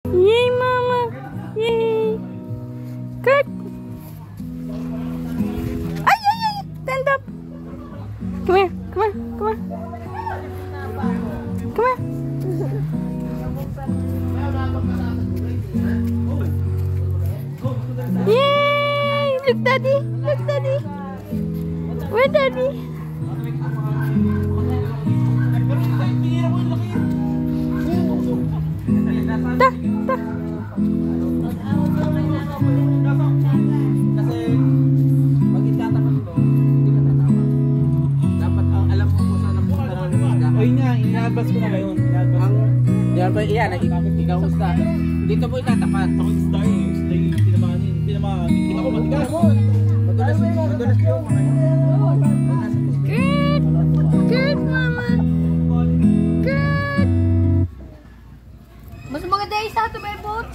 Yay, mama. Yay. Good. Ay, ay, ay. Stand up. Come here. Come here. Come here. Come here. Yay. Look, Daddy. Look, Daddy. Where, Daddy? Ta, ta. Kasi pag itatapat ko, hindi ka tatawa. Dapat ang alam mo kung saan ang punta ng isda. Oy nga, inabas ko na ngayon. Yan, ikaw isda. Dito mo itatapat. Ako isda eh. Isda yung pinamanin. Kita ko matigas. Madulas yung mga yun. Good. Good, mama. Good. Mas maganda yung sa ito, may boat.